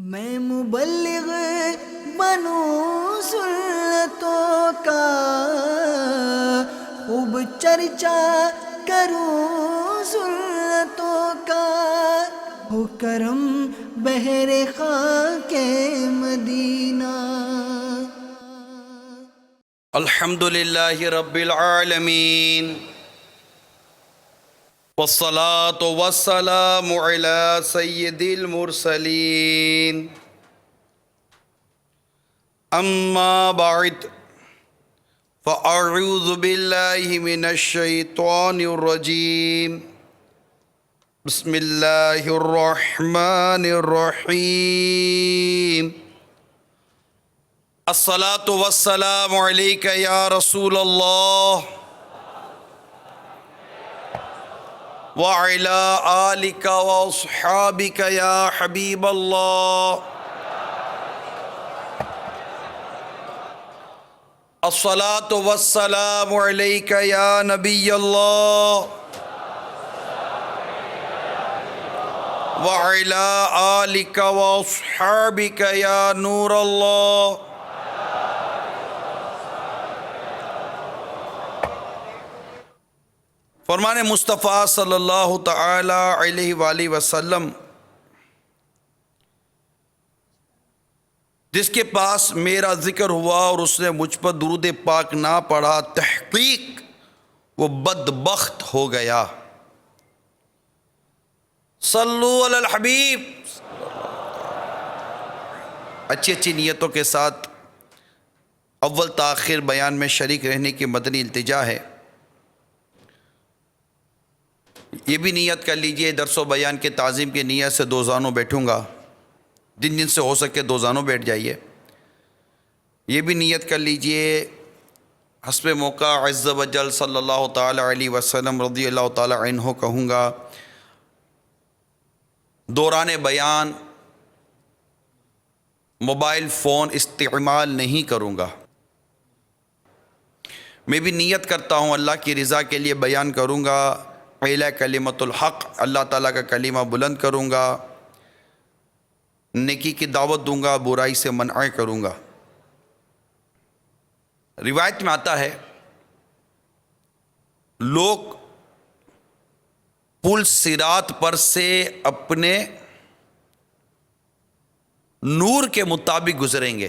میں مبلغ بنوں سنتوں کا، خوب چرچا کروں سنتوں کا، ہو کرم بہر خاک مدینہ۔ الحمد للہ رب العالمین، والصلاة والسلام علی سید المرسلین، اما بعد فاعوذ باللہ من الشیطان الرجیم، بسم اللہ الرحمن الرحیم۔ الصلاة والسلام علیک یا رسول اللہ وعلی آلک واصحابک یا حبیب اللہ۔ الصلاة والسلام علیک یا نبی اللہ وعلی آلک واصحابک یا نور اللہ۔ فرمان مصطفیٰ صلی اللہ تعالی علیہ وآلہ وسلم، جس کے پاس میرا ذکر ہوا اور اس نے مجھ پر درود پاک نہ پڑھا، تحقیق وہ بدبخت ہو گیا۔ صلو علی الحبیب۔ اچھی اچھی نیتوں کے ساتھ اول تاخیر بیان میں شریک رہنے کی مدنی التجا ہے۔ یہ بھی نیت کر لیجئے، درس و بیان کے تعظیم کی نیت سے دو زانوں بیٹھوں گا، جن جن سے ہو سکے دو زانوں بیٹھ جائیے۔ یہ بھی نیت کر لیجئے، حسب موقع عز و جل صلی اللہ تعالی علیہ وسلم رضی اللہ تعالی عنہ کہوں گا، دوران بیان موبائل فون استعمال نہیں کروں گا۔ میں بھی نیت کرتا ہوں اللہ کی رضا کے لیے بیان کروں گا، اعلیٰ کلمت الحق، اللہ تعالیٰ کا کلمہ بلند کروں گا، نیکی کی دعوت دوں گا، برائی سے منع کروں گا۔ روایت میں آتا ہے لوگ پل صراط پر سے اپنے نور کے مطابق گزریں گے،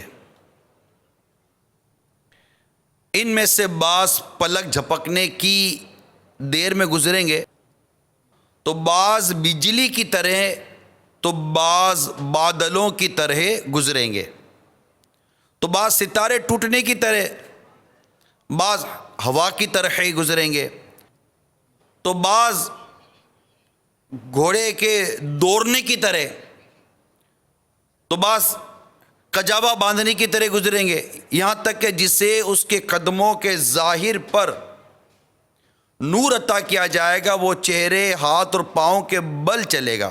ان میں سے بعض پلک جھپکنے کی دیر میں گزریں گے، تو بعض بجلی کی طرح تو بعض بادلوں کی طرح گزریں گے، تو بعض ستارے ٹوٹنے کی طرح، بعض ہوا کی طرح ہی گزریں گے، تو بعض گھوڑے کے دوڑنے کی طرح، تو بعض کجاوا باندھنے کی طرح گزریں گے، یہاں تک کہ جسے اس کے قدموں کے ظاہر پر نور عطا کیا جائے گا وہ چہرے، ہاتھ اور پاؤں کے بل چلے گا۔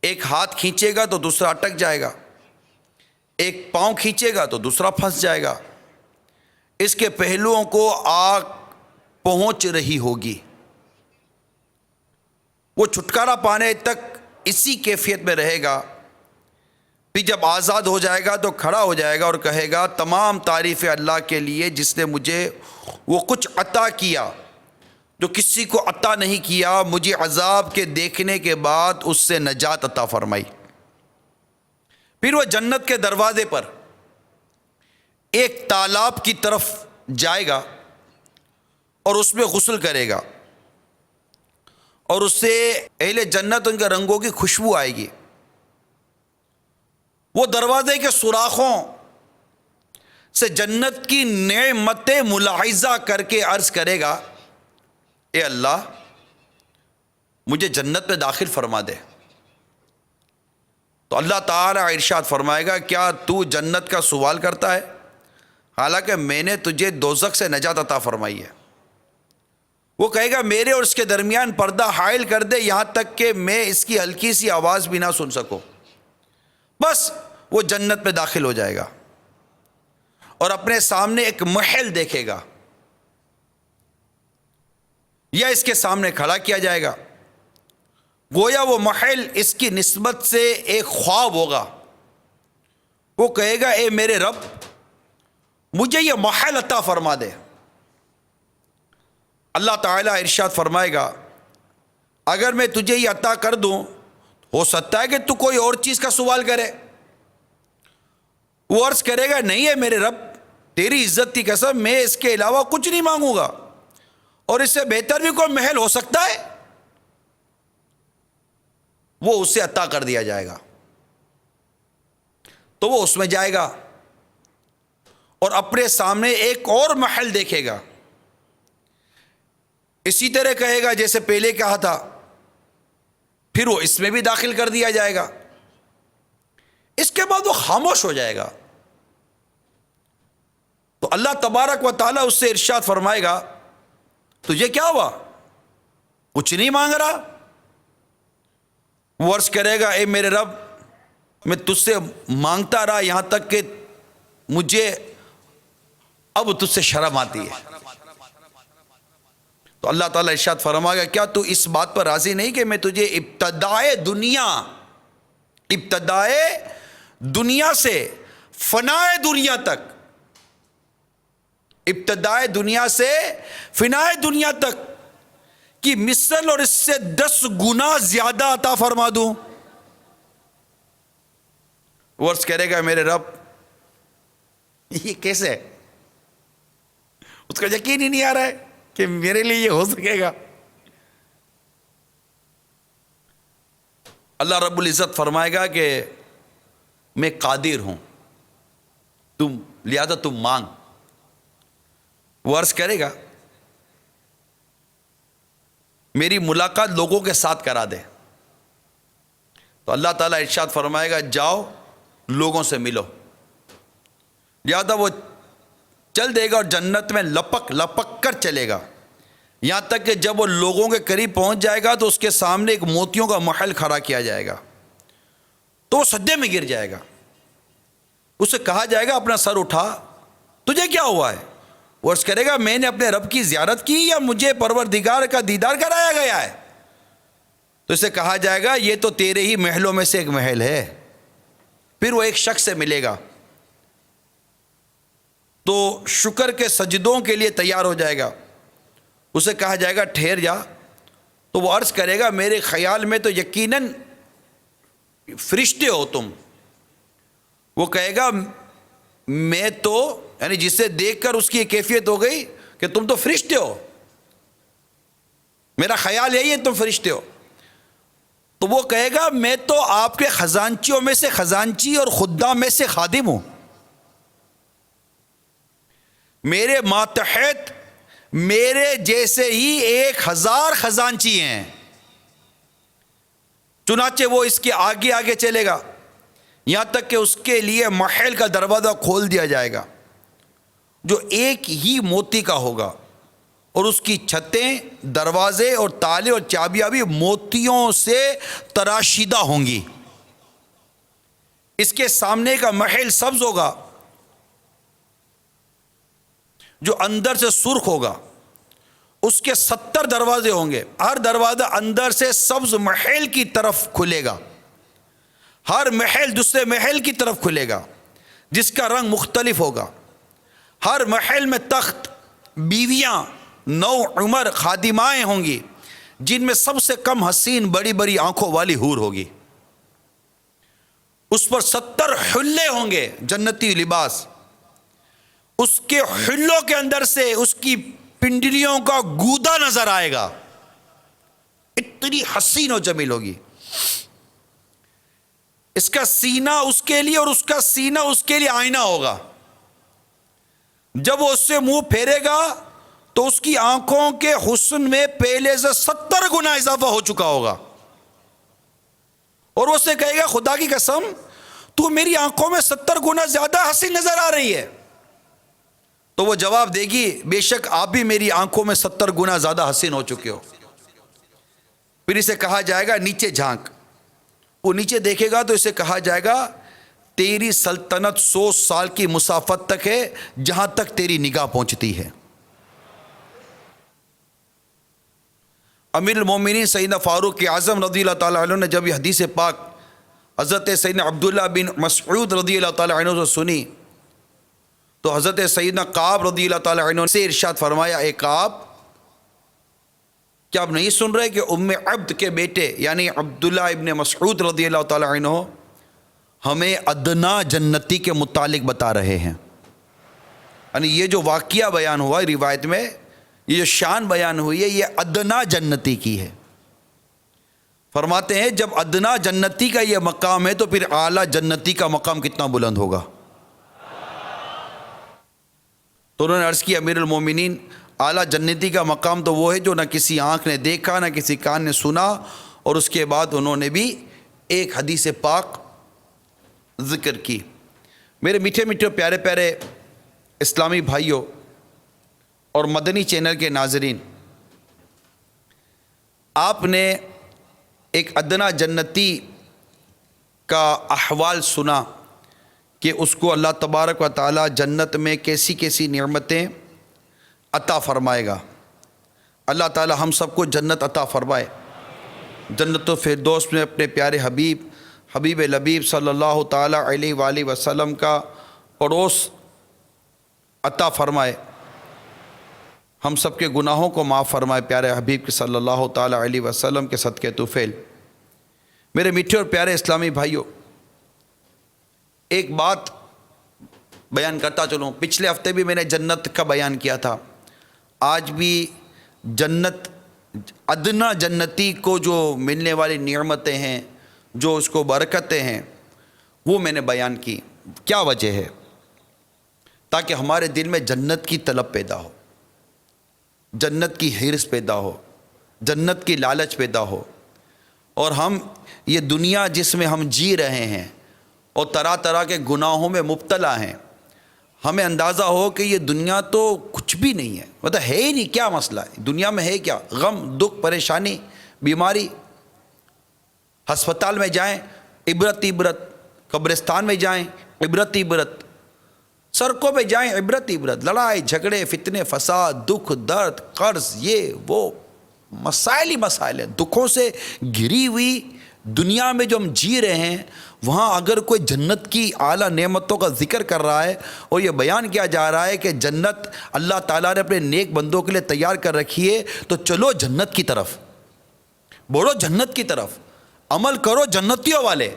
ایک ہاتھ کھینچے گا تو دوسرا اٹک جائے گا، ایک پاؤں کھینچے گا تو دوسرا پھنس جائے گا، اس کے پہلوؤں کو آگ پہنچ رہی ہوگی، وہ چھٹکارا پانے تک اسی کیفیت میں رہے گا۔ پھر جب آزاد ہو جائے گا تو کھڑا ہو جائے گا اور کہے گا تمام تعریف اللہ کے لیے جس نے مجھے وہ کچھ عطا کیا جو کسی کو عطا نہیں کیا، مجھے عذاب کے دیکھنے کے بعد اس سے نجات عطا فرمائی۔ پھر وہ جنت کے دروازے پر ایک تالاب کی طرف جائے گا اور اس میں غسل کرے گا، اور اس سے اہل جنت ان کے رنگوں کی خوشبو آئے گی۔ وہ دروازے کے سوراخوں سے جنت کی نعمتیں ملاحظہ کر کے عرض کرے گا، اے اللہ مجھے جنت میں داخل فرما دے۔ تو اللہ تعالیٰ ارشاد فرمائے گا، کیا تو جنت کا سوال کرتا ہے حالانکہ میں نے تجھے دوزخ سے نجات عطا فرمائی ہے۔ وہ کہے گا میرے اور اس کے درمیان پردہ حائل کر دے یہاں تک کہ میں اس کی ہلکی سی آواز بھی نہ سن سکوں۔ بس وہ جنت میں داخل ہو جائے گا اور اپنے سامنے ایک محل دیکھے گا، یا اس کے سامنے کھڑا کیا جائے گا، گویا وہ محل اس کی نسبت سے ایک خواب ہوگا. وہ کہے گا اے میرے رب مجھے یہ محل عطا فرما دے. اللہ تعالیٰ ارشاد فرمائے گا اگر میں تجھے یہ عطا کر دوں ہو سکتا ہے کہ تو کوئی اور چیز کا سوال کرے. وہ عرض کرے گا نہیں ہے میرے رب تیری عزت کی قسم میں اس کے علاوہ کچھ نہیں مانگوں گا اور اس سے بہتر بھی کوئی محل ہو سکتا ہے. وہ اسے عطا کر دیا جائے گا تو وہ اس میں جائے گا اور اپنے سامنے ایک اور محل دیکھے گا. اسی طرح کہے گا جیسے پہلے کہا تھا. پھر وہ اس میں بھی داخل کر دیا جائے گا. اس کے بعد وہ خاموش ہو جائے گا. تو اللہ تبارک و تعالیٰ اس سے ارشاد فرمائے گا تجھے کیا ہوا کچھ نہیں مانگ رہا. وہ عرض کرے گا اے میرے رب میں تجھ سے مانگتا رہا یہاں تک کہ مجھے اب تجھ سے شرم آتی ہے. تو اللہ تعالیٰ ارشاد فرمائے گا کیا تو اس بات پر راضی نہیں کہ میں تجھے ابتدائے دنیا سے فنائے دنیا تک ابتدائے دنیا سے فنائے دنیا تک کی مثل اور اس سے 10 گنا زیادہ عطا فرما دوں. وہ عرض کرے گا میرے رب یہ کیسے اس کا یقین ہی نہیں آ رہا ہے کہ میرے لیے یہ ہو سکے گا. اللہ رب العزت فرمائے گا کہ میں قادر ہوں لہذا تم مانگ. وہ عرض کرے گا میری ملاقات لوگوں کے ساتھ کرا دے. تو اللہ تعالیٰ ارشاد فرمائے گا جاؤ لوگوں سے ملو. لہذا وہ چل دے گا اور جنت میں لپک کر چلے گا یہاں تک کہ جب وہ لوگوں کے قریب پہنچ جائے گا تو اس کے سامنے ایک موتیوں کا محل کھڑا کیا جائے گا تو وہ سجدے میں گر جائے گا. اسے کہا جائے گا اپنا سر اٹھا تجھے کیا ہوا ہے. وہ عرض کرے گا میں نے اپنے رب کی زیارت کی یا مجھے پروردگار کا دیدار کرایا گیا ہے. تو اسے کہا جائے گا یہ تو تیرے ہی محلوں میں سے ایک محل ہے. پھر وہ ایک شخص سے ملے گا تو شکر کے سجدوں کے لیے تیار ہو جائے گا. اسے کہا جائے گا ٹھہر جا. تو وہ عرض کرے گا میرے خیال میں تو یقیناً فرشتے ہو تم. وہ کہے گا میں تو یعنی جسے دیکھ کر اس کی کیفیت ہو گئی کہ تم تو فرشتے ہو میرا خیال یہی ہے تم فرشتے ہو. تو وہ کہے گا میں تو آپ کے خزانچیوں میں سے خزانچی اور خدام میں سے خادم ہوں. میرے ماتحت میرے جیسے ہی 1000 خزانچی ہیں. چنانچہ وہ اس کے آگے آگے چلے گا یہاں تک کہ اس کے لیے محل کا دروازہ کھول دیا جائے گا جو ایک ہی موتی کا ہوگا اور اس کی چھتیں دروازے اور تالے اور چابیاں بھی موتیوں سے تراشیدہ ہوں گی. اس کے سامنے کا محل سبز ہوگا جو اندر سے سرخ ہوگا. اس کے 70 دروازے ہوں گے. ہر دروازہ اندر سے سبز محل کی طرف کھلے گا. ہر محل دوسرے محل کی طرف کھلے گا جس کا رنگ مختلف ہوگا. ہر محل میں تخت بیویاں 9 عمر خادمائیں ہوں گی جن میں سب سے کم حسین بڑی بڑی آنکھوں والی حور ہوگی. اس پر 70 حلے ہوں گے جنتی لباس. اس کے حلوں کے اندر سے اس کی پنڈلیوں کا گودا نظر آئے گا. اتنی حسین و جمیل ہوگی. اس کا سینہ اس کے لیے اور اس کا سینہ اس کے لیے آئینہ ہوگا. جب وہ اس سے منہ پھیرے گا تو اس کی آنکھوں کے حسن میں پہلے سے 70 گنا اضافہ ہو چکا ہوگا. اور وہ اسے کہے گا خدا کی قسم تو میری آنکھوں میں 70 گنا زیادہ حسین نظر آ رہی ہے. تو وہ جواب دے گی بے شک آپ بھی میری آنکھوں میں 70 گنا زیادہ حسین ہو چکے ہو. پھر اسے کہا جائے گا نیچے جھانک. وہ نیچے دیکھے گا تو اسے کہا جائے گا تیری سلطنت 100 سال کی مسافت تک ہے جہاں تک تیری نگاہ پہنچتی ہے. امیر المومنین سیدنا فاروق اعظم رضی اللہ تعالیٰ عنہ نے جب یہ حدیث پاک حضرت سیدنا عبداللہ بن مسعود رضی اللہ تعالیٰ عنہ سے سنی تو حضرت سیدنا کعب رضی اللہ تعالیٰ عنہ سے ارشاد فرمایا، اے کعب، کیا آپ نہیں سن رہے کہ ام عبد کے بیٹے یعنی عبداللہ ابن مسعود رضی اللہ تعالیٰ عنہ ہمیں ادنا جنتی کے متعلق بتا رہے ہیں؟ یعنی یہ جو واقعہ بیان ہوا ہے روایت میں، یہ جو شان بیان ہوئی ہے، یہ ادنا جنتی کی ہے۔ فرماتے ہیں جب ادنا جنتی کا یہ مقام ہے تو پھر اعلیٰ جنتی کا مقام کتنا بلند ہوگا۔ تو انہوں نے عرض کی، امیر المومنین، اعلیٰ جنتی کا مقام تو وہ ہے جو نہ کسی آنکھ نے دیکھا نہ کسی کان نے سنا۔ اور اس کے بعد انہوں نے بھی ایک حدیث پاک ذکر کی۔ میرے میٹھے میٹھے پیارے پیارے اسلامی بھائیوں اور مدنی چینل کے ناظرین، آپ نے ایک ادنا جنتی کا احوال سنا کہ اس کو اللہ تبارک و تعالی جنت میں کیسی کیسی نعمتیں عطا فرمائے گا۔ اللہ تعالی ہم سب کو جنت عطا فرمائے، جنت الفردوس میں اپنے پیارے حبیب لبیب صلی اللہ تعالی علیہ وآلہ وسلم کا پڑوس عطا فرمائے، ہم سب کے گناہوں کو معاف فرمائے پیارے حبیب کے صلی اللہ تعالی علیہ وسلم کے صدقے طفیل۔ میرے میٹھے اور پیارے اسلامی بھائیوں، ایک بات بیان کرتا چلوں۔ پچھلے ہفتے بھی میں نے جنت کا بیان کیا تھا، آج بھی جنت، ادنا جنتی کو جو ملنے والی نعمتیں ہیں، جو اس کو برکتیں ہیں، وہ میں نے بیان کی۔ کیا وجہ ہے؟ تاکہ ہمارے دل میں جنت کی طلب پیدا ہو، جنت کی حرص پیدا ہو، جنت کی لالچ پیدا ہو، اور ہم یہ دنیا جس میں ہم جی رہے ہیں اور طرح طرح کے گناہوں میں مبتلا ہیں، ہمیں اندازہ ہو کہ یہ دنیا تو کچھ بھی نہیں ہے، مطلب ہے ہی نہیں، کیا مسئلہ ہے دنیا میں، ہے کیا؟ غم، دکھ، پریشانی، بیماری۔ ہسپتال میں جائیں عبرت عبرت، قبرستان میں جائیں عبرت عبرت، سڑکوں پہ جائیں عبرت عبرت، لڑائی جھگڑے، فتنے، فساد، دکھ، درد، قرض، یہ وہ مسائل ہی مسائل ہیں۔ دکھوں سے گھری ہوئی دنیا میں جو ہم جی رہے ہیں، وہاں اگر کوئی جنت کی اعلیٰ نعمتوں کا ذکر کر رہا ہے اور یہ بیان کیا جا رہا ہے کہ جنت اللہ تعالیٰ نے اپنے نیک بندوں کے لیے تیار کر رکھی ہے، تو چلو جنت کی طرف بڑھو، جنت کی طرف عمل کرو جنتیوں والے،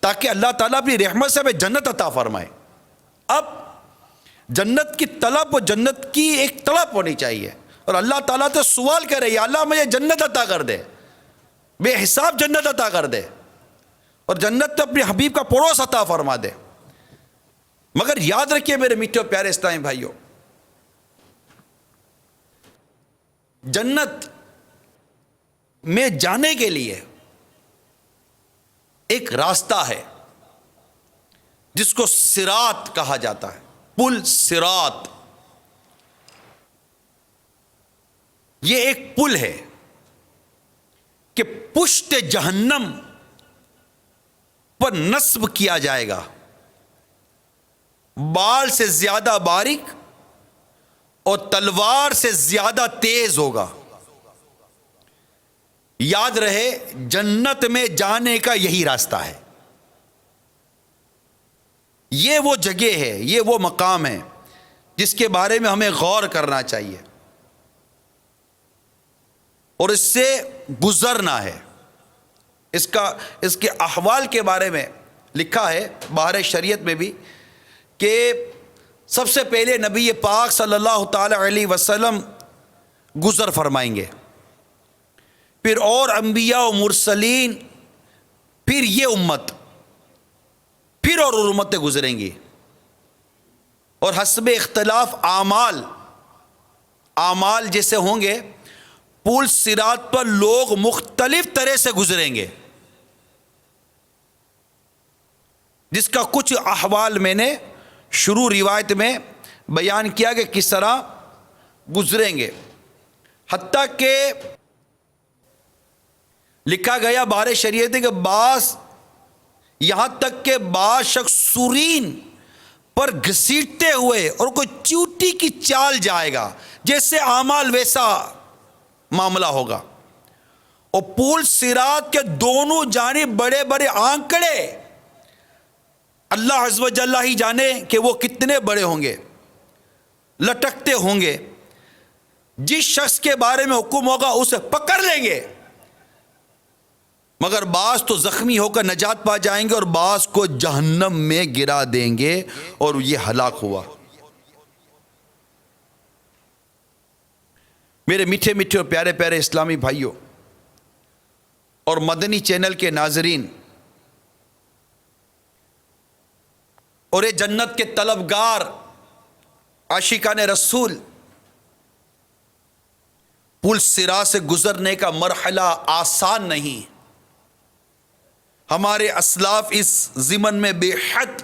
تاکہ اللہ تعالیٰ اپنی رحمت سے ہمیں جنت عطا فرمائے۔ اب جنت کی طلب و جنت کی ایک طلب ہونی چاہیے، اور اللہ تعالیٰ تو سوال کرے، یا اللہ مجھے جنت عطا کر دے، بے حساب جنت عطا کر دے، اور جنت تو اپنے حبیب کا پڑوس عطا فرما دے۔ مگر یاد رکھیے میرے میٹھے اور پیارے اسلامی بھائیوں، جنت میں جانے کے لیے ایک راستہ ہے جس کو صراط کہا جاتا ہے، پل صراط۔ یہ ایک پل ہے کہ پشت جہنم پر نصب کیا جائے گا، بال سے زیادہ باریک اور تلوار سے زیادہ تیز ہوگا۔ یاد رہے، جنت میں جانے کا یہی راستہ ہے، یہ وہ جگہ ہے، یہ وہ مقام ہے جس کے بارے میں ہمیں غور کرنا چاہیے اور اس سے گزرنا ہے۔ اس کے احوال کے بارے میں لکھا ہے بحر شریعت میں بھی کہ سب سے پہلے نبی پاک صلی اللہ تعالی علیہ وسلم گزر فرمائیں گے، پھر اور انبیاء و مرسلین، پھر یہ امت، پھر اور امتیں گزریں گی، اور حسب اختلاف اعمال جیسے ہوں گے، پل صراط پر لوگ مختلف طرح سے گزریں گے، جس کا کچھ احوال میں نے شروع روایت میں بیان کیا کہ کس طرح گزریں گے۔ حتیٰ کہ لکھا گیا بحر شریعت کہ یہاں تک کہ بعض شخص سورین پر گھسیٹتے ہوئے اور کوئی چیوٹی کی چال جائے گا، جیسے اعمال ویسا معاملہ ہوگا، اور پول صراط کے دونوں جانب بڑے بڑے آنکڑے، اللہ عز و جل ہی جانے کہ وہ کتنے بڑے ہوں گے، لٹکتے ہوں گے. جس شخص کے بارے میں حکم ہوگا اسے پکڑ لیں گے، مگر بعض تو زخمی ہو کر نجات پا جائیں گے اور بعض کو جہنم میں گرا دیں گے اور یہ ہلاک ہوا. میرے میٹھے میٹھے اور پیارے پیارے اسلامی بھائیوں اور مدنی چینل کے ناظرین اور یہ جنت کے طلبگار عاشقان رسول، پل صراط سے گزرنے کا مرحلہ آسان نہیں. ہمارے اسلاف اس ضمن میں بے حد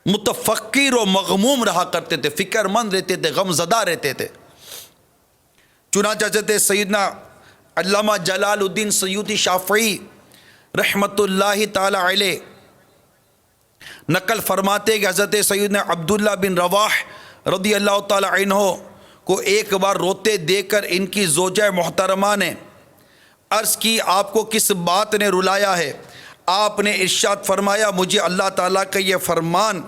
متفکر و مغموم رہا کرتے تھے، فکر مند رہتے تھے، غم زدہ رہتے تھے. چنانچہ حضرت سیدنا علامہ جلال الدین سیوطی شافعی رحمۃ اللہ تعالی علیہ نقل فرماتے کہ حضرت سیدنا عبداللہ بن رواح رضی اللہ تعالی عنہ کو ایک بار روتے دیکھ کر ان کی زوجہ محترمہ نے عرض کی، آپ کو کس بات نے رلایا ہے؟ آپ نے ارشاد فرمایا، مجھے اللہ تعالیٰ کا یہ فرمان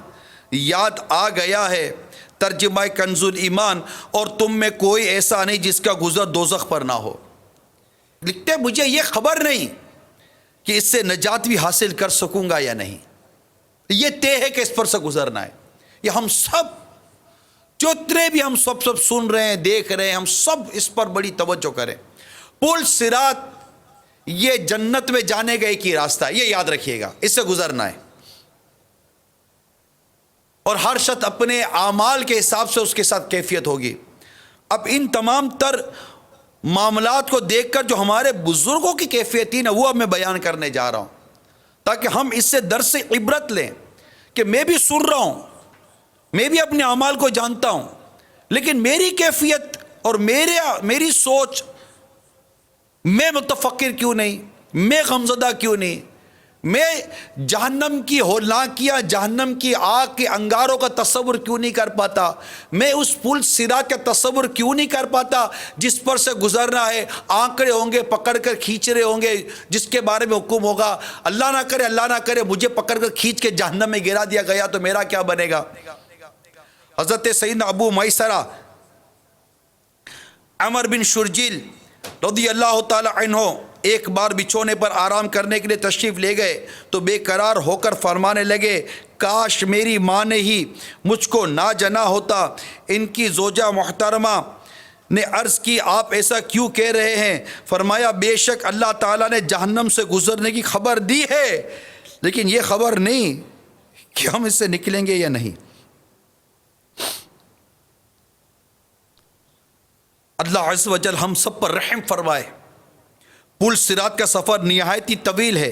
یاد آ گیا ہے، ترجمہ کنز الایمان، اور تم میں کوئی ایسا نہیں جس کا گزر دوزخ پر نہ ہو. لکھتے مجھے یہ خبر نہیں کہ اس سے نجات بھی حاصل کر سکوں گا یا نہیں. یہ طے ہے کہ اس پر سے گزرنا ہے. یہ ہم سب جتنے بھی ہم سب سن رہے ہیں، دیکھ رہے ہیں، ہم سب اس پر بڑی توجہ کریں. پل صراط یہ جنت میں جانے کا ایک ہی راستہ ہے، یہ یاد رکھیے گا، اس سے گزرنا ہے. اور ہر شخص اپنے اعمال کے حساب سے اس کے ساتھ کیفیت ہوگی. اب ان تمام تر معاملات کو دیکھ کر جو ہمارے بزرگوں کی کیفیت تھی نا، وہ اب میں بیان کرنے جا رہا ہوں تاکہ ہم اس سے درس عبرت لیں کہ میں بھی سن رہا ہوں، میں بھی اپنے اعمال کو جانتا ہوں، لیکن میری کیفیت اور میری سوچ، میں متفکر کیوں نہیں، میں غمزدہ کیوں نہیں، میں جہنم کی ہولناکیاں، جہنم کی آگ کے انگاروں کا تصور کیوں نہیں کر پاتا، میں اس پل صراط کا تصور کیوں نہیں کر پاتا جس پر سے گزرنا ہے. آنکڑے ہوں گے، پکڑ کر کھینچ رہے ہوں گے، جس کے بارے میں حکم ہوگا، اللہ نہ کرے مجھے پکڑ کر کھینچ کے جہنم میں گرا دیا گیا تو میرا کیا بنے گا. حضرت سیدنا ابو میسرہ عمر بن شرجیل رضی اللہ تعالی عنہ ایک بار بچھونے پر آرام کرنے کے لیے تشریف لے گئے تو بے قرار ہو کر فرمانے لگے، کاش میری ماں نے ہی مجھ کو نہ جنا ہوتا. ان کی زوجہ محترمہ نے عرض کی، آپ ایسا کیوں کہہ رہے ہیں؟ فرمایا، بے شک اللہ تعالیٰ نے جہنم سے گزرنے کی خبر دی ہے، لیکن یہ خبر نہیں کہ ہم اس سے نکلیں گے یا نہیں. اللہ عز و جل ہم سب پر رحم فرمائے. پل صراط کا سفر نہایت ہی طویل ہے.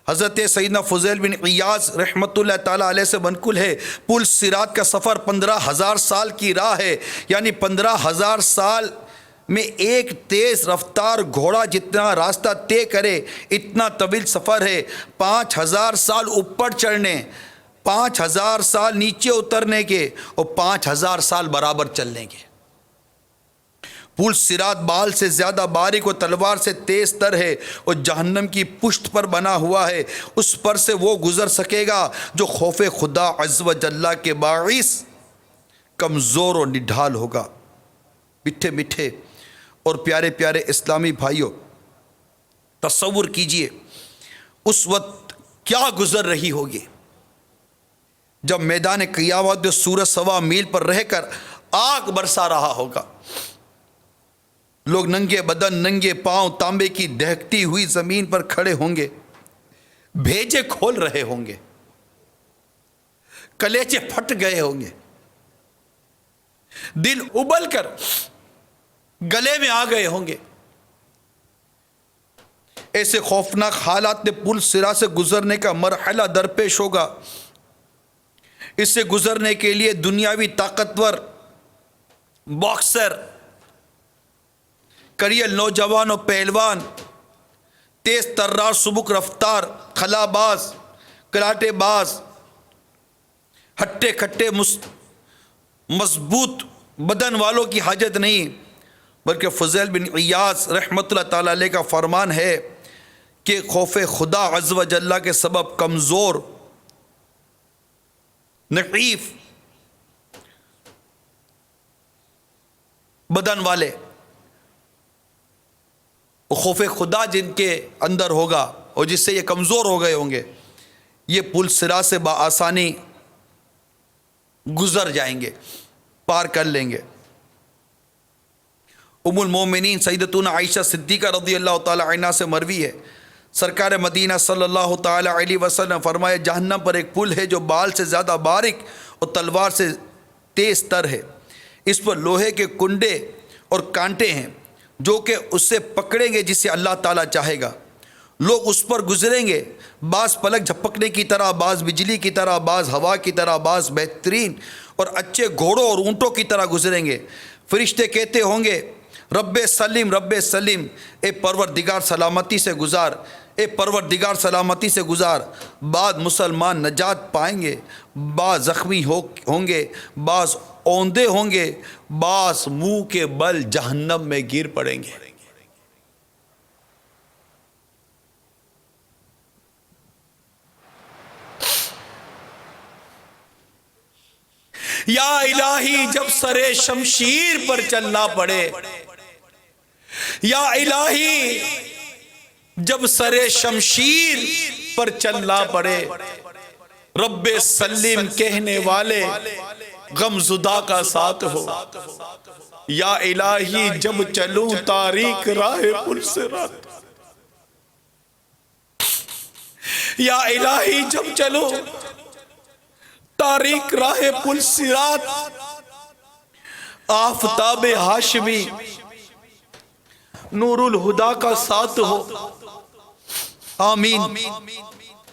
حضرت سیدنا فضیل بن عیاض رحمۃ اللہ تعالیٰ علیہ سے منقول ہے، پل صراط کا سفر 15,000 سال کی راہ ہے، یعنی 15,000 سال میں ایک تیز رفتار گھوڑا جتنا راستہ طے کرے اتنا طویل سفر ہے. 5,000 سال اوپر چڑھنے، 5,000 سال نیچے اترنے کے، اور 5,000 سال برابر چلنے کے. پل صراط بال سے زیادہ باریک و تلوار سے تیز تر ہے اور جہنم کی پشت پر بنا ہوا ہے. اس پر سے وہ گزر سکے گا جو خوف خدا عز و جل کے باعث کمزور و نڈھال ہوگا. میٹھے میٹھے اور پیارے پیارے اسلامی بھائیوں، تصور کیجئے اس وقت کیا گزر رہی ہوگی جب میدان قیامت جو سورج سوا میل پر رہ کر آگ برسا رہا ہوگا. لوگ ننگے بدن، ننگے پاؤں، تانبے کی دہکتی ہوئی زمین پر کھڑے ہوں گے، بھیجے کھول رہے ہوں گے، کلیجے پھٹ گئے ہوں گے، دل ابل کر گلے میں آ گئے ہوں گے. ایسے خوفناک حالات میں پل صراط سے گزرنے کا مرحلہ درپیش ہوگا. اس سے گزرنے کے لیے دنیاوی طاقتور، باکسر، کریل نوجوان و پہلوان، تیز ترار سبک رفتار، خلا باز، کراٹے باز، ہٹے کھٹے مضبوط بدن والوں کی حاجت نہیں. بلکہ فضیل بن عیاض رحمۃ اللہ تعالی علیہ کا فرمان ہے کہ خوف خدا عز و جل کے سبب کمزور، نحیف بدن والے، خوف خدا جن کے اندر ہوگا اور جس سے یہ کمزور ہو گئے ہوں گے، یہ پل صراط سے بآسانی گزر جائیں گے، پار کر لیں گے۔ ام المومنین سیدتنا عائشہ صدیقہ رضی اللہ تعالی عنہا سے مروی ہے، سرکار مدینہ صلی اللہ تعالی علیہ وسلم فرمایا جہنم پر ایک پل ہے جو بال سے زیادہ باریک اور تلوار سے تیز تر ہے، اس پر لوہے کے کنڈے اور کانٹے ہیں جو کہ اس سے پکڑیں گے جسے اللہ تعالیٰ چاہے گا۔ لوگ اس پر گزریں گے، بعض پلک جھپکنے کی طرح، بعض بجلی کی طرح، بعض ہوا کی طرح، بعض بہترین اور اچھے گھوڑوں اور اونٹوں کی طرح گزریں گے۔ فرشتے کہتے ہوں گے رب سلیم رب سلیم، اے پروردگار سلامتی سے گزار، اے پروردگار سلامتی سے گزار۔ بعض مسلمان نجات پائیں گے، بعض زخمی ہوں گے، بعض اوندے ہوں گے، بعض منہ کے بل جہنم میں گر پڑیں گے۔ یا الہی جب سرے شمشیر پر چلنا پڑے، یا الہی جب سرے شمشیر پر چلنا پڑے، رب سلیم کہنے والے غم زدہ کا ساتھ ہو۔ یا الہی جب چلوں تاریک راہ پل صراط، یا الہی جب چلوں تاریک راہ پل صراط، آفتاب ہاشمی نور الہدا کا ساتھ ہو۔ آمین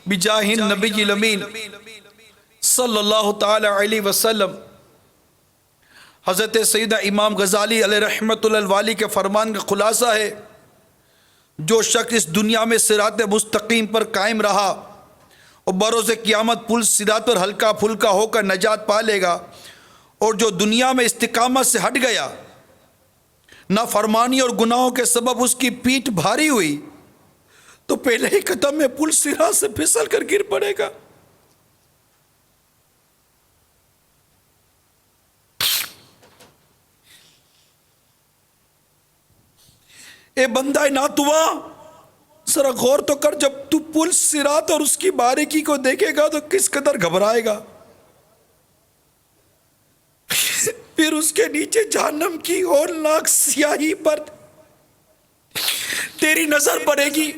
بجاہ النبی الامین صلی اللہ تعالی علیہ وسلم۔ حضرت سیدہ امام غزالی علیہ رحمت اللہ الوالی کے فرمان کا خلاصہ ہے، جو شخص اس دنیا میں صراط مستقیم پر قائم رہا اور بروز قیامت پل صراط پر ہلکا پھلکا ہو کر نجات پا لے گا، اور جو دنیا میں استقامت سے ہٹ گیا، نافرمانی اور گناہوں کے سبب اس کی پیٹھ بھاری ہوئی، تو پہلے ہی قدم میں پل صراط سے پھسل کر گر پڑے گا۔ اے بندہ ناتواں، ذرا غور تو کر، جب تو پل صراط اور اس کی باریکی کو دیکھے گا تو کس قدر گھبرائے گا۔ پھر اس کے نیچے جہنم کی ہولناک سیاہی پر تیری نظر پڑے گی،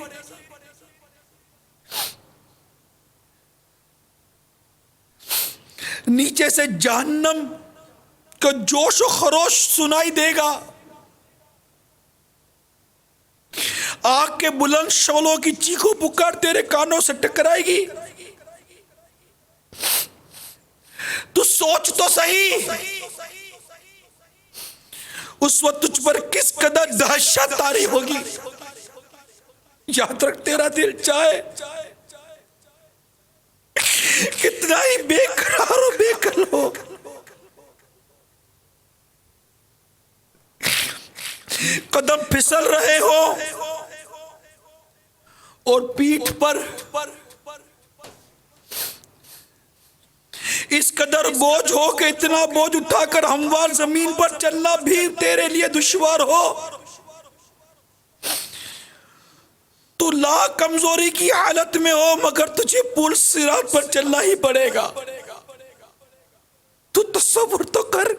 نیچے سے جہنم کا جوش و خروش سنائی دے گا، آگ کے بلند شعلوں کی چیخو پکار تیرے کانوں سے ٹکرائے گی۔ تو سوچ تو صحیح، اس وقت تجھ پر کس قدر دہشت طاری ہوگی۔ یاد رکھ، تیرا دل چاہے کتنا ہی بے قرار و بے کل ہو، قدم پھسل رہے ہو اور پیٹھ پر اس قدر بوجھ ہو کہ اتنا بوجھ اٹھا کر ہموار زمین پر چلنا بھی تیرے لیے دشوار ہو، تو لاکھ کمزوری کی حالت میں ہو، مگر تجھے پل صراط پر چلنا ہی پڑے گا۔ تو تصور تو کر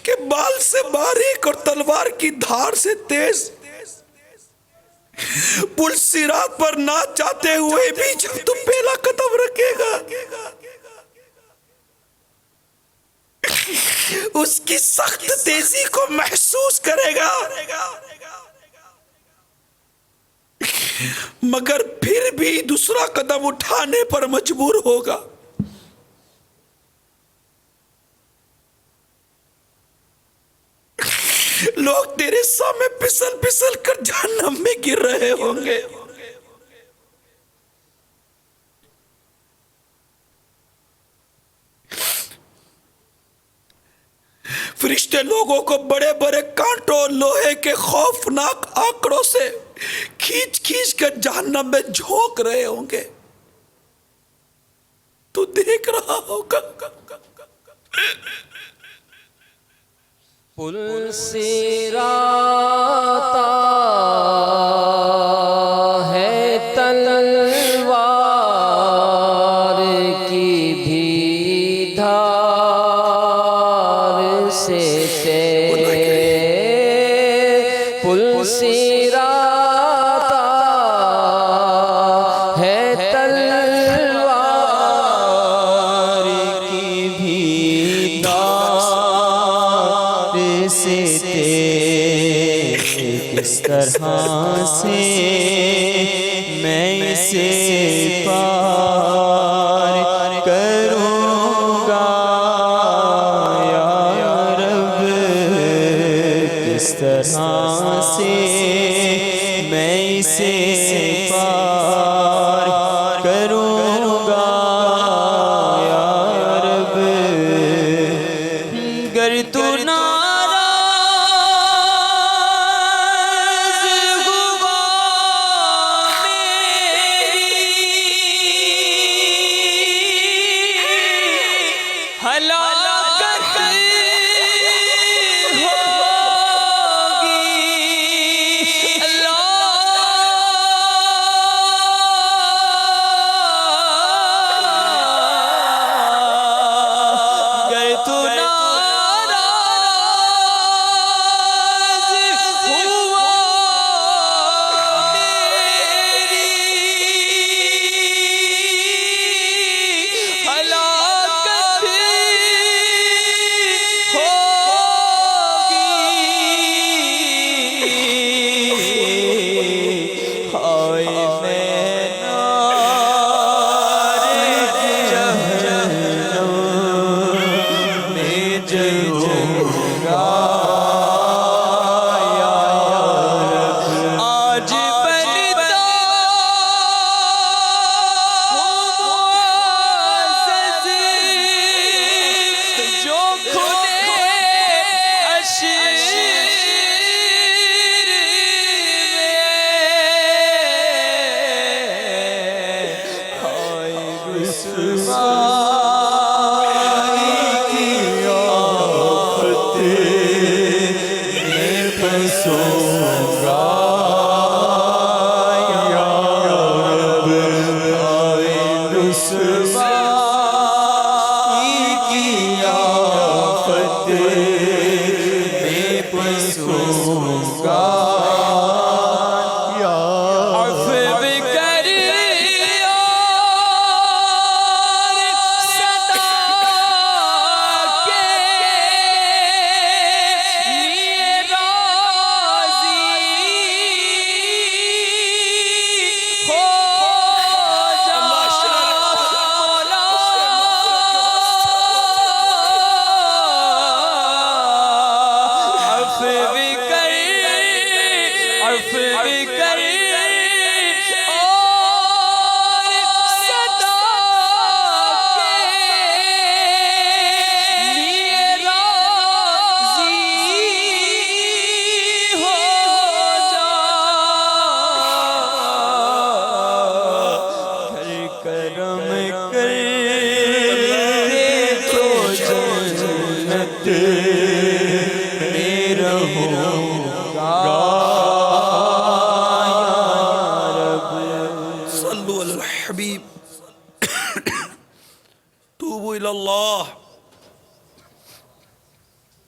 کہ بال سے باریک اور تلوار کی دھار سے تیز پل صراط پر نہ چاہتے ہوئے بھی جب تو پہلا قدم رکھے گا، اس کی سخت تیزی کو محسوس کرے گا، مگر پھر بھی دوسرا قدم اٹھانے پر مجبور ہوگا۔ لوگ تیرے سامنے پھسل پھسل کر جہنم میں گر رہے ہوں گے، فرشتے لوگوں کو بڑے بڑے کانٹوں لوہے کے خوفناک آکڑوں سے کھینچ کھینچ کر جہنم میں جھونک رہے ہوں گے. تو دیکھ رہا ہوگا. پل سراتا ہے تلوار کی بھی دھار سے پل سراتا ہے تلوار کی بھی دھار سے کس طرح سے میں اسے پار کروں گا یا رب، کس طرح سے میں اسے پار کروں گا یا رب. گر تو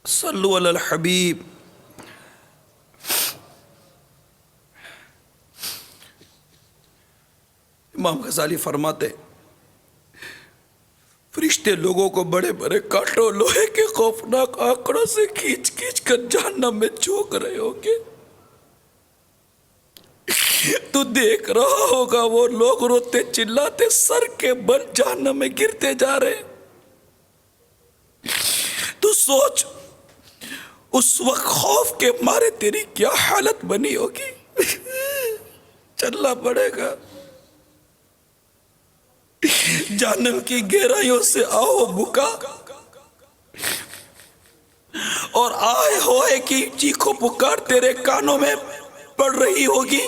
صلو علی الحبیب. امام غزالی فرماتے فرشتے لوگوں کو بڑے بڑے کانٹوں لوہے کے خوفناک آکڑوں سے کھینچ کھینچ کر جہنم میں جھونک رہے ہوں گے. تو دیکھ رہا ہوگا وہ لوگ روتے چلاتے سر کے بل جہنم میں گرتے جا رہے. تو سوچ اس وقت خوف کے مارے تیری کیا حالت بنی ہوگی. چلنا پڑے گا. جہنم کی گہرائیوں سے آؤ بکا اور آئے ہوئے کی چیخو پکار تیرے کانوں میں پڑ رہی ہوگی.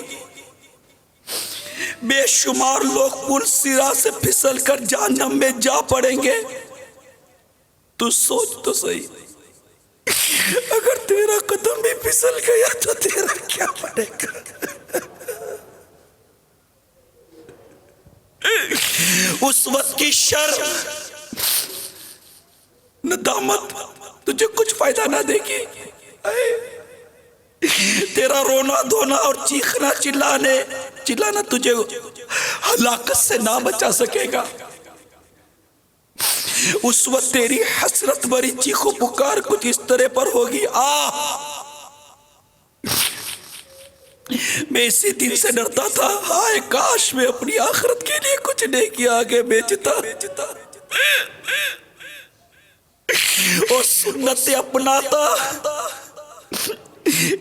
بے شمار لوگ پل صراط سے پھسل کر جہنم میں جا پڑیں گے. تو سوچ تو صحیح، اگر تیرا قدم بھی پھسل گیا تو تیرا کیا بنے گا؟ اس وقت کی شرم، ندامت تجھے کچھ فائدہ نہ دے گی. تیرا رونا دھونا اور چیخنا چلانا تجھے ہلاکت سے نہ بچا سکے گا. اس وقت تیری حسرت بھری چیخو پکار کچھ اس طرح پر ہوگی، میں اسی دن سے ڈرتا تھا، ہائے کاش میں اپنی آخرت کے لیے کچھ نیکی آگے بیچتا اور سنت اپناتا.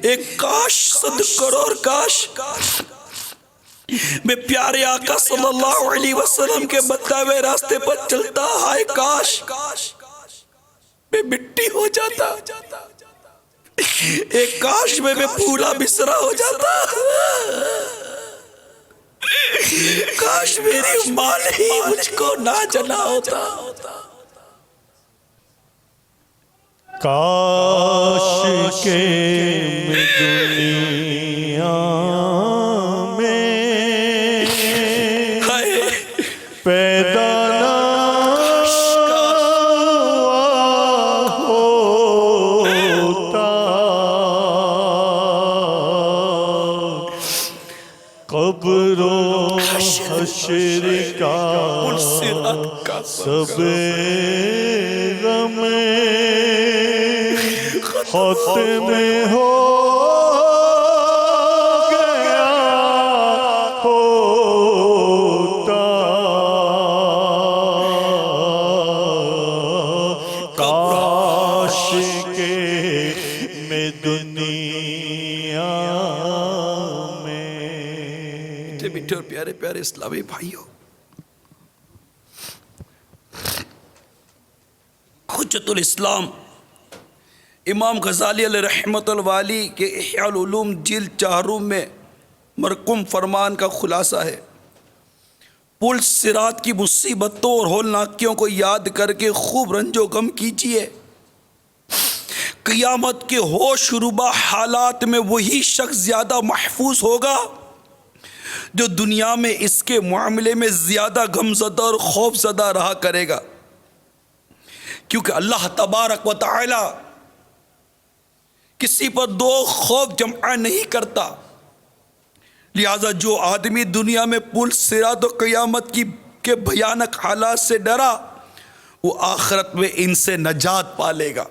ایک کاش، 100 کروڑ کاش میں پیارے آقا صلی اللہ علیہ وسلم کے بتائے ہوئے راستے پر چلتا. ہائے کاش میں مٹی ہو جاتا. ایک کاش میں پھولا بسرا ہو جاتا. کاش میری ماں ہی مجھ کو نہ جنا ہوتا. کاش کے میں دنیا میں پیدا نہ ہوتا. قبر و حشر کا سب غم ختم ہو گیا ہوتا. کاش کے میں دنیا میں. میٹھے اور پیارے پیارے اسلامی بھائیوں، حجت الاسلام امام غزالی علیہ رحمت الوالی کے احیاء العلوم جلد 4 میں مرقوم فرمان کا خلاصہ ہے. پل صراط کی مصیبتوں اور ہولناکیوں کو یاد کر کے خوب رنج و غم کیجیے. قیامت کے ہوش ربا حالات میں وہی شخص زیادہ محفوظ ہوگا جو دنیا میں اس کے معاملے میں زیادہ غم زدہ اور خوف زدہ رہا کرے گا، کیونکہ اللہ تبارک و تعالی کسی پر 2 خوف جمع نہیں کرتا. لہذا جو آدمی دنیا میں پل صراط و قیامت کے بھیانک حالات سے ڈرا، وہ آخرت میں ان سے نجات پالے گا.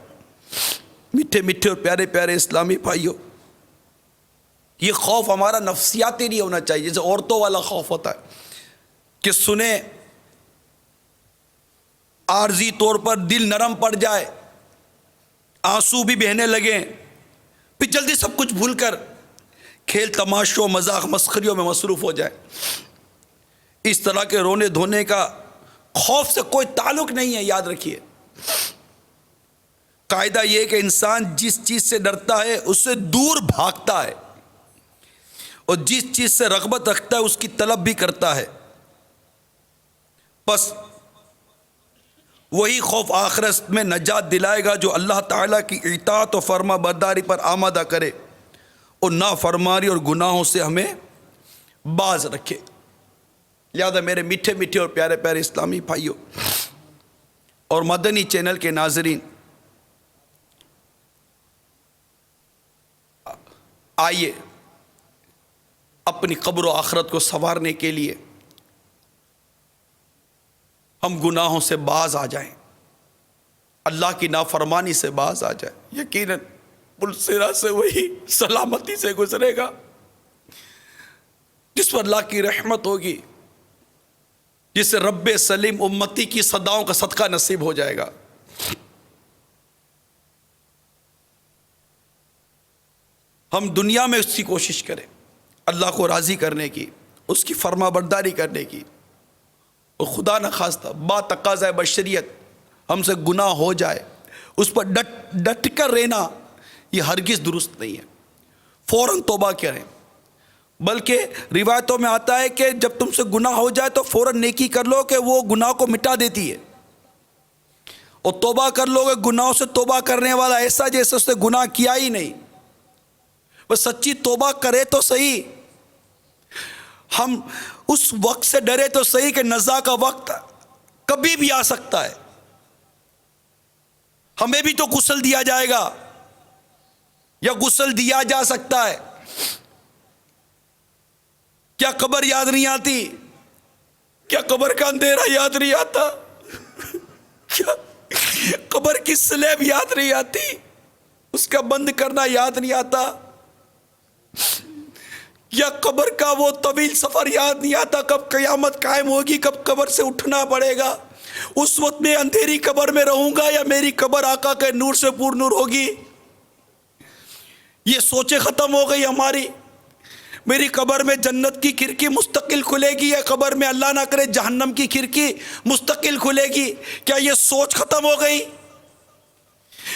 میٹھے میٹھے اور پیارے پیارے اسلامی بھائیوں، یہ خوف ہمارا نفسیاتی نہیں ہونا چاہیے جیسے عورتوں والا خوف ہوتا ہے کہ سنیں عارضی طور پر دل نرم پڑ جائے، آنسو بھی بہنے لگیں، پھر جلدی سب کچھ بھول کر کھیل تماشوں مذاق مسخریوں میں مصروف ہو جائے. اس طرح کے رونے دھونے کا خوف سے کوئی تعلق نہیں ہے. یاد رکھیے، قاعدہ یہ کہ انسان جس چیز سے ڈرتا ہے اس سے دور بھاگتا ہے، اور جس چیز سے رغبت رکھتا ہے اس کی طلب بھی کرتا ہے. بس وہی خوف آخرت میں نجات دلائے گا جو اللہ تعالیٰ کی اطاعت و فرما برداری پر آمادہ کرے اور نافرمانی اور گناہوں سے ہمیں باز رکھے. لہذا میرے میٹھے میٹھے اور پیارے پیارے اسلامی بھائیوں اور مدنی چینل کے ناظرین، آئیے اپنی قبر و آخرت کو سنوارنے کے لیے ہم گناہوں سے باز آ جائیں، اللہ کی نافرمانی سے باز آ جائیں. یقیناً پل صراط سے وہی سلامتی سے گزرے گا جس پر اللہ کی رحمت ہوگی، جسے رب سلیم امتی کی صداؤں کا صدقہ نصیب ہو جائے گا. ہم دنیا میں اس کی کوشش کریں اللہ کو راضی کرنے کی، اس کی فرما برداری کرنے کی، اور خدا نخواستہ با تقاضۂ بشریت ہم سے گناہ ہو جائے اس پر ڈٹ کر رہنا یہ ہرگز درست نہیں ہے. فوراً توبہ کریں. بلکہ روایتوں میں آتا ہے کہ جب تم سے گناہ ہو جائے تو فوراً نیکی کر لو کہ وہ گناہ کو مٹا دیتی ہے. اور توبہ کر لو گے گناہوں سے توبہ کرنے والا ایسا جیسے اس نے گناہ کیا ہی نہیں. بس سچی توبہ کرے تو صحیح. ہم اس وقت سے ڈرے تو صحیح کہ نزا کا وقت کبھی بھی آ سکتا ہے. ہمیں بھی تو غسل دیا جائے گا یا غسل دیا جا سکتا ہے. کیا قبر یاد نہیں آتی؟ کیا قبر کا اندھیرا یاد نہیں آتا؟ کیا قبر کی سلیب یاد نہیں آتی؟ اس کا بند کرنا یاد نہیں آتا؟ یا قبر کا وہ طویل سفر یاد نہیں آتا؟ کب قیامت قائم ہوگی، کب قبر سے اٹھنا پڑے گا؟ اس وقت میں اندھیری قبر میں رہوں گا یا میری قبر آقا کے نور سے پور نور ہوگی؟ یہ سوچیں ختم ہو گئی ہماری. میری قبر میں جنت کی کھڑکی مستقل کھلے گی یا قبر میں اللہ نہ کرے جہنم کی کھڑکی مستقل کھلے گی؟ کیا یہ سوچ ختم ہو گئی؟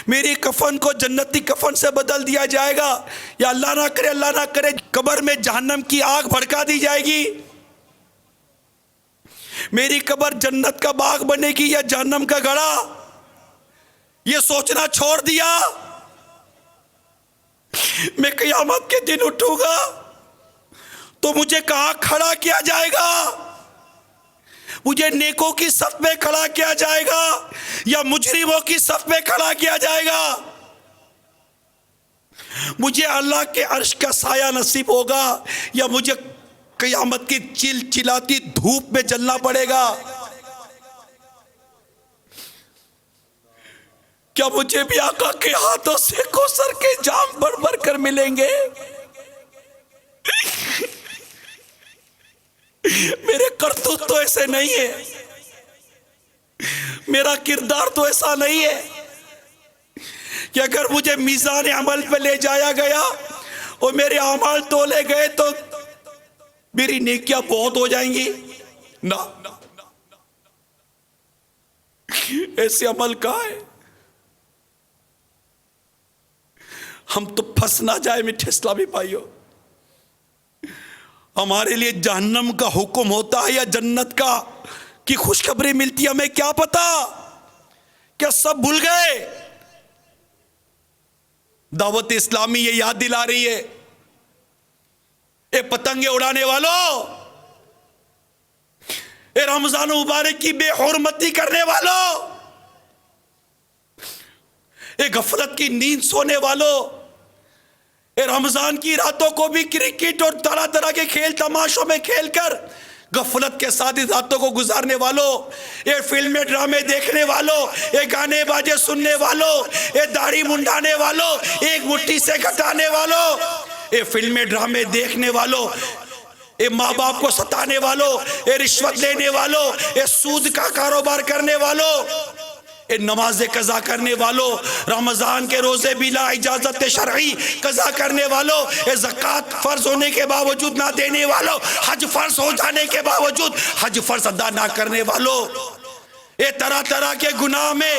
میری کفن کو جنتی کفن سے بدل دیا جائے گا یا اللہ نہ کرے قبر میں جہنم کی آگ بھڑکا دی جائے گی؟ میری قبر جنت کا باغ بنے گی یا جہنم کا گڑھا؟ یہ سوچنا چھوڑ دیا. میں قیامت کے دن اٹھوں گا تو مجھے کہاں کھڑا کیا جائے گا؟ مجھے نیکوں کی صف میں کھڑا کیا جائے گا یا مجرموں کی صف میں کھڑا کیا جائے گا؟ مجھے اللہ کے عرش کا سایہ نصیب ہوگا یا مجھے قیامت کی چلچلاتی دھوپ میں جلنا پڑے گا؟ کیا مجھے بھی آقا کے ہاتھوں سے کوثر کے جام بھر بھر کر ملیں گے؟ میرے کرتوت تو ایسے نہیں ہے، میرا کردار تو ایسا نہیں ہے کہ اگر مجھے میزان عمل پہ لے جایا گیا اور میرے اعمال تولے گئے تو میری نیکیاں بہت ہو جائیں گی. نہ، ایسے عمل کہاں ہے. ہم تو پھنس نہ جائے میٹھے اسلامی بھائیوں. ہمارے لیے جہنم کا حکم ہوتا ہے یا جنت کا کی خوشخبری ملتی ہے، ہمیں کیا پتا؟ کیا سب بھول گئے؟ دعوت اسلامی یہ یاد دلا رہی ہے، اے پتنگیں اڑانے والوں، اے رمضان مبارک کی بے حرمتی کرنے والوں، اے غفلت کی نیند سونے والوں، اے رمضان کی راتوں کو بھی کرکٹ اور طرح طرح کے کھیل تماشوں میں کھیل کر غفلت کے ساتھ اس راتوں کو گزارنے والوں، اے فلمیں ڈرامے دیکھنے والوں، اے گانے باجے سننے والوں، اے داڑھی منڈانے والوں، ایک مٹھی سے گھٹانے والوں، اے فلمیں ڈرامے دیکھنے والوں، اے ماں باپ کو ستانے والوں، اے رشوت لینے والوں، اے سود کا کاروبار کرنے والوں، اے نماز قضا کرنے والوں، رمضان کے روزے بلا اجازت شرعی قضا کرنے والوں، اے زکوٰۃ فرض ہونے کے باوجود نہ دینے والوں، حج فرض ہو جانے کے باوجود حج فرض ادا نہ کرنے والوں، اے طرح طرح کے گناہ میں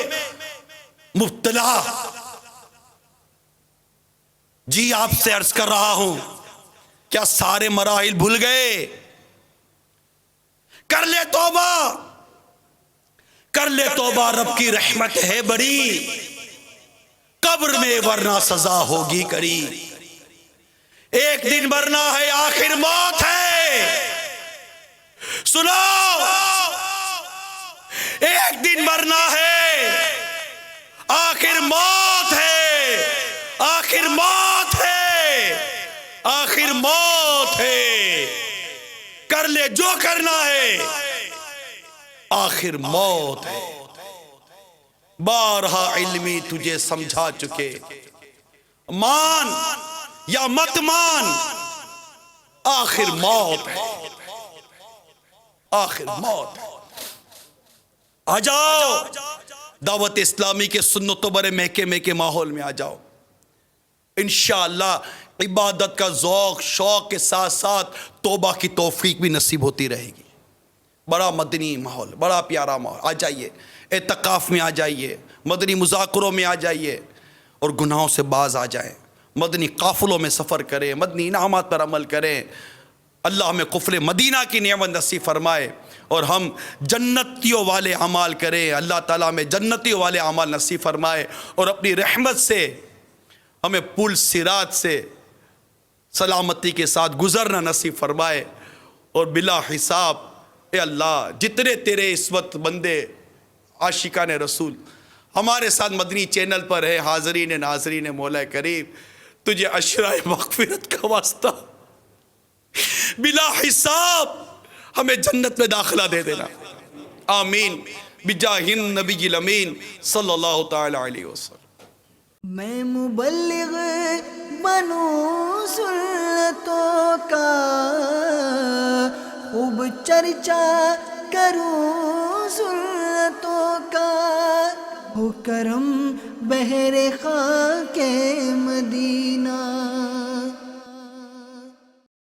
مبتلا. جی آپ سے عرض کر رہا ہوں، کیا سارے مراحل بھول گئے؟ کر لے توبہ، کر لے توبہ، رب کی رحمت ہے بڑی، قبر میں ورنہ سزا ہوگی کری. ایک دن مرنا ہے، آخر موت ہے. سنو، ایک دن مرنا ہے، آخر موت ہے، آخر موت ہے، آخر موت ہے. کر لے جو کرنا ہے، آخر موت ہے. بارہا علمی تجھے سمجھا چکے، مان یا مت مان، آخر موت ہے، آخر موت ہے. آ جاؤ دعوت اسلامی کے سنتوں برے مہکے مہکے ماحول میں آ جاؤ. انشاءاللہ عبادت کا ذوق شوق کے ساتھ ساتھ توبہ کی توفیق بھی نصیب ہوتی رہے گی. بڑا مدنی ماحول، بڑا پیارا ماحول. آ جائیے اعتکاف میں آ جائیے، مدنی مذاکروں میں آ جائیے اور گناہوں سے باز آ جائیں، مدنی قافلوں میں سفر کریں، مدنی انعامات پر عمل کریں۔ اللہ ہمیں قفل مدینہ کی نعمت نصیب فرمائے اور ہم جنتیوں والے اعمال کریں۔ اللہ تعالیٰ ہمیں جنتیوں والے اعمال نصیب فرمائے اور اپنی رحمت سے ہمیں پل صراط سے سلامتی کے ساتھ گزرنا نصیب فرمائے اور بلا حساب۔ اے اللہ، جتنے تیرے اس وقت بندے عاشقان رسول ہمارے ساتھ مدنی چینل پر ہے، حاضرین ناظرین مولا کریم، تجھے عشرۂ مغفرت کا واسطہ بلا حساب ہمیں جنت میں داخلہ دے دینا، آمین بجاہ النبی الامین صلی اللہ تعالی علیہ وسلم۔ میں مبلغ بنوں سنتوں کا، خوب چرچا کروں سنتوں کا، ہو کرم بہر خاک مدینہ۔